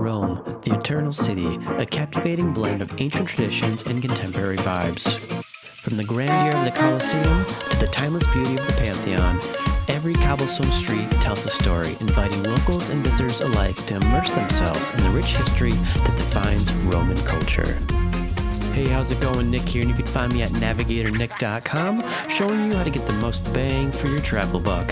Rome, the Eternal City, a captivating blend of ancient traditions and contemporary vibes. From the grandeur of the Colosseum to the timeless beauty of the Pantheon, every cobblestone street tells a story, inviting locals and visitors alike to immerse themselves in the rich history that defines Roman culture. Hey, how's it going? Nick here, and you can find me at navigatornick.com, showing you how to get the most bang for your travel buck.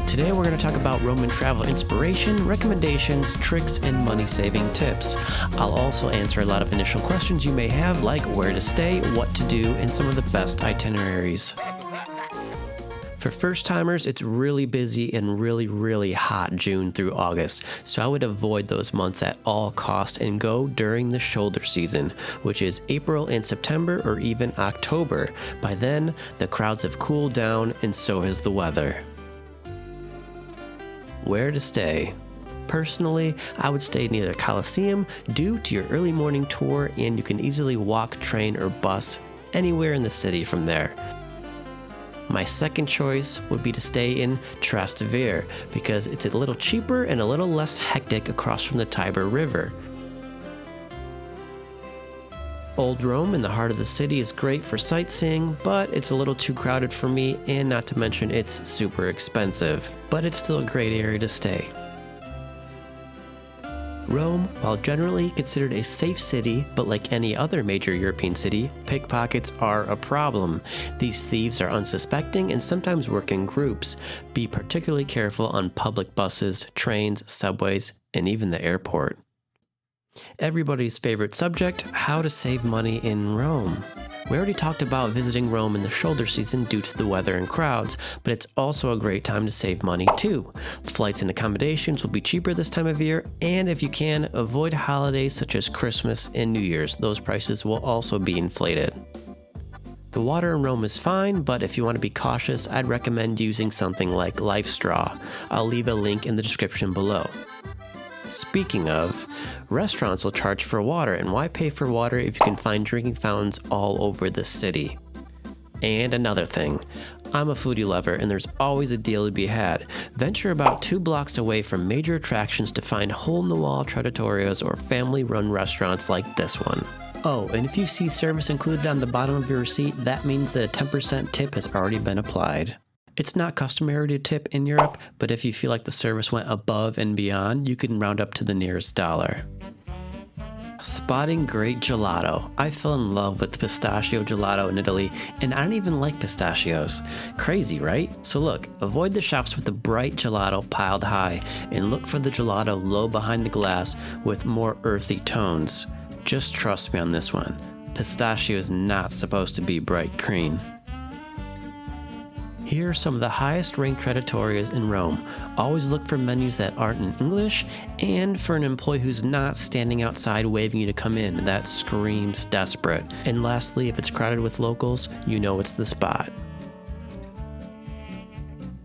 Today we're going to talk about Roman travel inspiration, recommendations, tricks, and money-saving tips. I'll also answer a lot of initial questions you may have, like where to stay, what to do, and some of the best itineraries. For first-timers, it's really busy and really hot June through August, so I would avoid those months at all costs and go during the shoulder season, which is April and September or even October. By then, the crowds have cooled down and so has the weather. Where to stay? Personally, I would stay near the Colosseum due to your early morning tour, and you can easily walk, train, or bus anywhere in the city from there. My second choice would be to stay in Trastevere because it's a little cheaper and a little less hectic across from the Tiber River. Old Rome in the heart of the city is great for sightseeing, but it's a little too crowded for me, and not to mention it's super expensive, but it's still a great area to stay. Rome, while generally considered a safe city, but like any other major European city, pickpockets are a problem. These thieves are unsuspecting and sometimes work in groups. Be particularly careful on public buses, trains, subways, and even the airport. Everybody's favorite subject, how to save money in Rome. We already talked about visiting Rome in the shoulder season due to the weather and crowds, but it's also a great time to save money too. Flights and accommodations will be cheaper this time of year, and if you can, avoid holidays such as Christmas and New Year's. Those prices will also be inflated. The water in Rome is fine, but if you want to be cautious, I'd recommend using something like Life Straw. I'll leave a link in the description below. Speaking of, restaurants will charge for water, and why pay for water if you can find drinking fountains all over the city? And another thing, I'm a foodie lover and there's always a deal to be had. Venture about 2 blocks away from major attractions to find hole-in-the-wall trattorias or family-run restaurants like this one. Oh, and if you see service included on the bottom of your receipt, that means that a 10% tip has already been applied. It's not customary to tip in Europe, but if you feel like the service went above and beyond, you can round up to the nearest dollar. Spotting great gelato. I fell in love with pistachio gelato in Italy, and I don't even like pistachios. Crazy, right? So look, avoid the shops with the bright gelato piled high, and look for the gelato low behind the glass with more earthy tones. Just trust me on this one. Pistachio is not supposed to be bright green. Here are some of the highest ranked trattorias in Rome. Always look for menus that aren't in English, and for an employee who's not standing outside waving you to come in. That screams desperate. And lastly, if it's crowded with locals, you know it's the spot.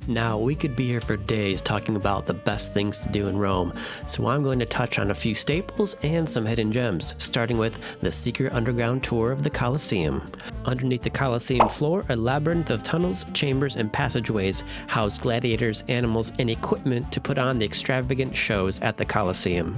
Now, we could be here for days talking about the best things to do in Rome, so I'm going to touch on a few staples and some hidden gems, starting with the secret underground tour of the Colosseum. Underneath the Colosseum floor, a labyrinth of tunnels, chambers, and passageways house gladiators, animals, and equipment to put on the extravagant shows at the Colosseum.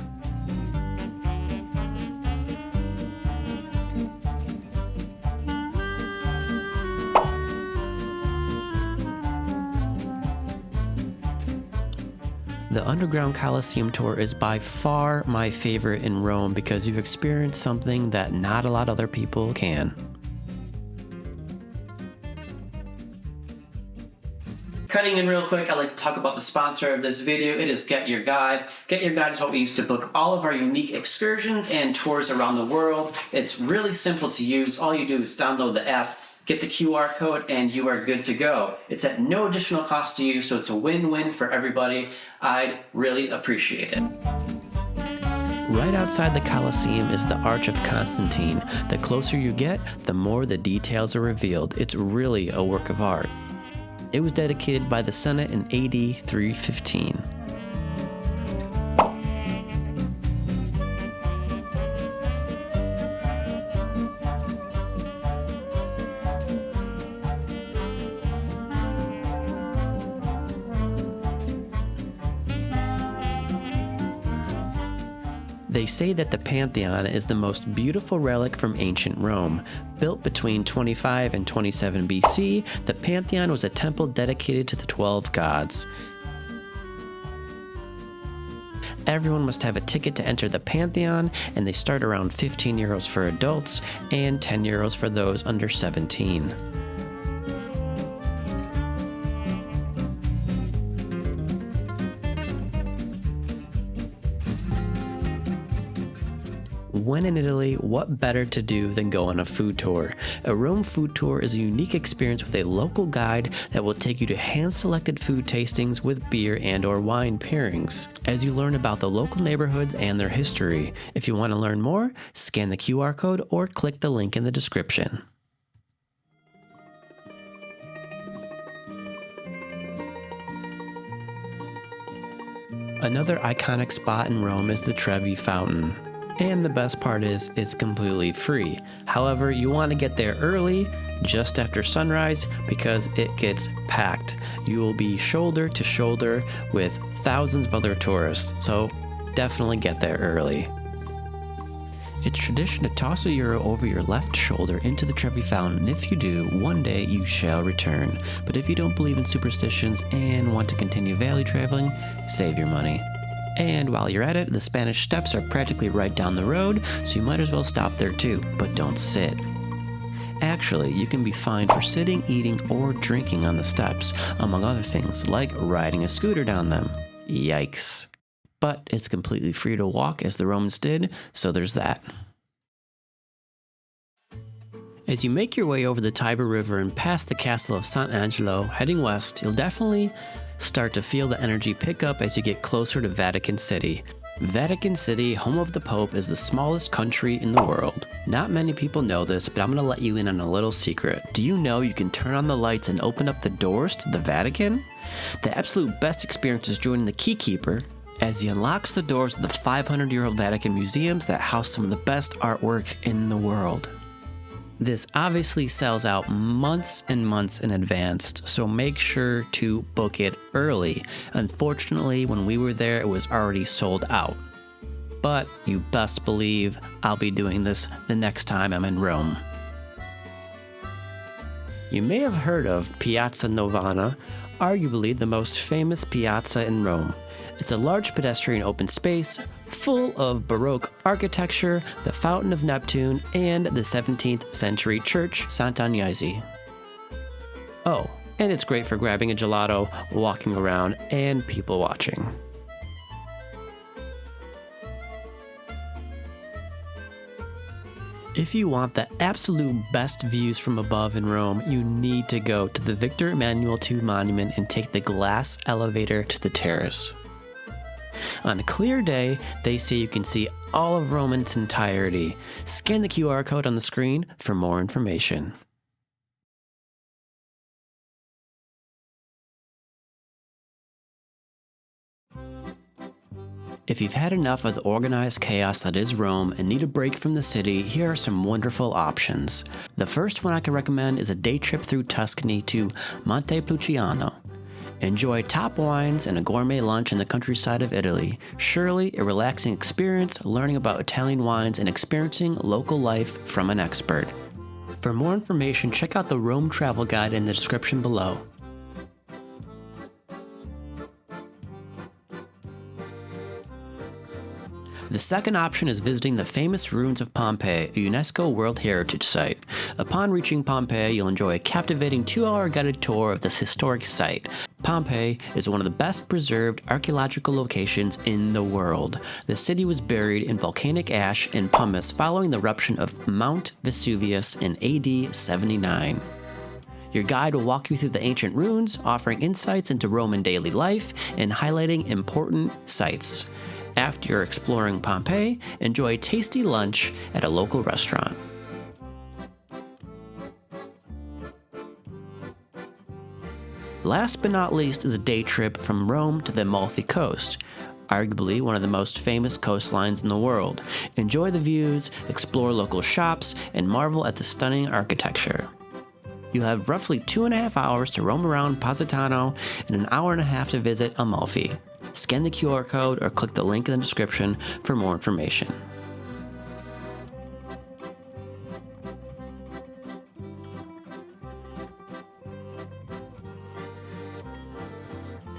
The underground Colosseum tour is by far my favorite in Rome because you've experienced something that not a lot of other people can. Cutting in real quick, I'd like to talk about the sponsor of this video. It is Get Your Guide. Get Your Guide is what we use to book all of our unique excursions and tours around the world. It's really simple to use. All you do is download the app, get the QR code, and you are good to go. It's at no additional cost to you, so it's a win-win for everybody. I'd really appreciate it. Right outside the Colosseum is the Arch of Constantine. The closer you get, the more the details are revealed. It's really a work of art. It was dedicated by the Senate in AD 315. They say that the Pantheon is the most beautiful relic from ancient Rome. Built between 25 and 27 BC, the Pantheon was a temple dedicated to the 12 gods. Everyone must have a ticket to enter the Pantheon, and they start around 15 euros for adults and 10 euros for those under 17. When in Italy, what better to do than go on a food tour? A Rome food tour is a unique experience with a local guide that will take you to hand-selected food tastings with beer and or wine pairings, as you learn about the local neighborhoods and their history. If you want to learn more, scan the QR code or click the link in the description. Another iconic spot in Rome is the Trevi Fountain. And the best part is, it's completely free. However, you want to get there early, just after sunrise, because it gets packed. You will be shoulder to shoulder with thousands of other tourists, so definitely get there early. It's tradition to toss €1 over your left shoulder into the Trevi Fountain. If you do, one day you shall return. But if you don't believe in superstitions and want to continue valley traveling, save your money. And while you're at it, the Spanish Steps are practically right down the road, so you might as well stop there too, but don't sit. Actually, you can be fined for sitting, eating, or drinking on the steps, among other things, like riding a scooter down them. Yikes. But it's completely free to walk, as the Romans did, so there's that. As you make your way over the Tiber River and past the castle of Sant'Angelo, heading west, you'll definitely start to feel the energy pick up as you get closer to Vatican City. Vatican City, home of the Pope, is the smallest country in the world. Not many people know this, but I'm going to let you in on a little secret. Do you know you can turn on the lights and open up the doors to the Vatican? The absolute best experience is joining the keykeeper as he unlocks the doors of the 500-year-old Vatican museums that house some of the best artwork in the world. This obviously sells out months and months in advance, so make sure to book it early. Unfortunately, when we were there, it was already sold out. But you best believe I'll be doing this the next time I'm in Rome. You may have heard of Piazza Navona, arguably the most famous piazza in Rome. It's a large pedestrian open space, full of Baroque architecture, the Fountain of Neptune, and the 17th century church Sant'Agnese. Oh, and it's great for grabbing a gelato, walking around, and people watching. If you want the absolute best views from above in Rome, you need to go to the Victor Emmanuel II monument and take the glass elevator to the terrace. On a clear day, they say you can see all of Rome in its entirety. Scan the QR code on the screen for more information. If you've had enough of the organized chaos that is Rome and need a break from the city, here are some wonderful options. The first one I can recommend is a day trip through Tuscany to Montepulciano. Enjoy top wines and a gourmet lunch in the countryside of Italy. Surely a relaxing experience, learning about Italian wines and experiencing local life from an expert. For more information, check out the Rome travel guide in the description below. The second option is visiting the famous ruins of Pompeii, a UNESCO World Heritage Site. Upon reaching Pompeii, you'll enjoy a captivating 2-hour guided tour of this historic site. Pompeii is one of the best preserved archaeological locations in the world. The city was buried in volcanic ash and pumice following the eruption of Mount Vesuvius in AD 79. Your guide will walk you through the ancient ruins, offering insights into Roman daily life and highlighting important sites. After you're exploring Pompeii, enjoy a tasty lunch at a local restaurant. Last but not least is a day trip from Rome to the Amalfi Coast, arguably one of the most famous coastlines in the world. Enjoy the views, explore local shops, and marvel at the stunning architecture. You'll have roughly 2.5 hours to roam around Positano and an hour and a half to visit Amalfi. scan the QR code or click the link in the description for more information.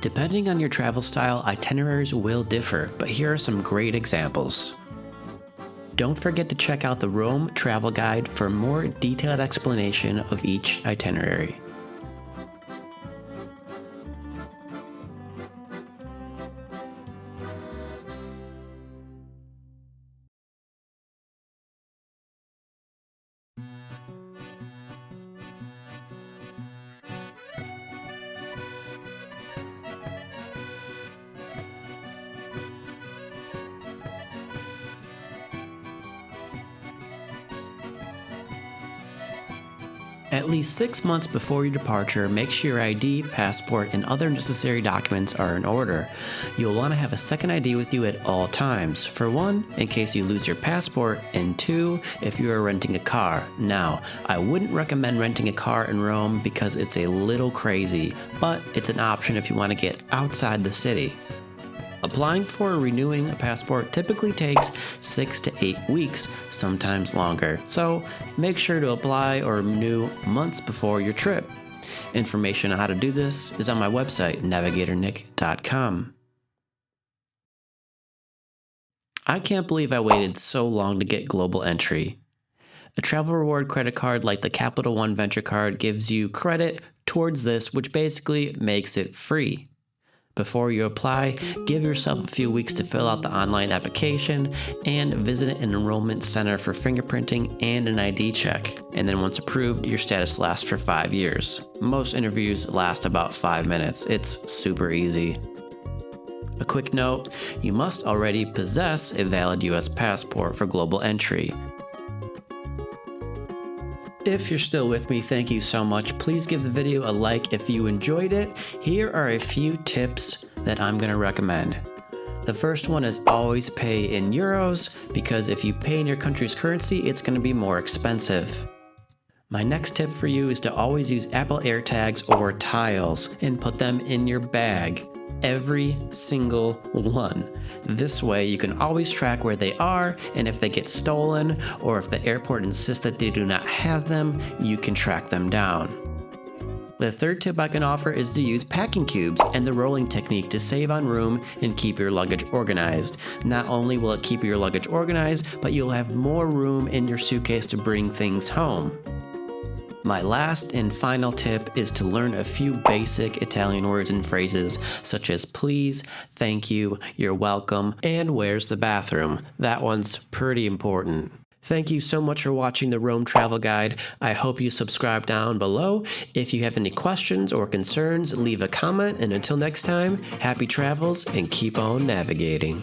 Depending on your travel style, itineraries will differ, but here are some great examples. Don't forget to check out the Rome Travel Guide for more detailed explanation of each itinerary. At least 6 months before your departure, make sure your ID, passport, and other necessary documents are in order. You'll want to have a second ID with you at all times. For one, in case you lose your passport, and two, if you are renting a car. Now, I wouldn't recommend renting a car in Rome because it's a little crazy, but it's an option if you want to get outside the city. Applying for or renewing a passport typically takes 6 to 8 weeks, sometimes longer, so make sure to apply or renew months before your trip. Information on how to do this is on my website, navigatornick.com. I can't believe I waited so long to get global entry. A travel reward credit card like the Capital One Venture Card gives you credit towards this, which basically makes it free. Before you apply, give yourself a few weeks to fill out the online application and visit an enrollment center for fingerprinting and an ID check. And then once approved, your status lasts for 5 years. Most interviews last about 5 minutes. It's super easy. A quick note, you must already possess a valid US passport for global entry. If you're still with me, thank you so much. Please give the video a like if you enjoyed it. Here are a few tips that I'm going to recommend. The first one is always pay in euros, because if you pay in your country's currency, it's going to be more expensive. My next tip for you is to always use Apple AirTags or tiles and put them in your bag. Every single one. This way you can always track where they are, and if they get stolen or if the airport insists that they do not have them, you can track them down. The third tip I can offer is to use packing cubes and the rolling technique to save on room and keep your luggage organized. Not only will it keep your luggage organized, but you'll have more room in your suitcase to bring things home. My last and final tip is to learn a few basic Italian words and phrases such as please, thank you, you're welcome, and where's the bathroom. That one's pretty important. Thank you so much for watching the Rome Travel Guide. I hope you subscribe down below. If you have any questions or concerns, leave a comment, and until next time, happy travels and keep on navigating.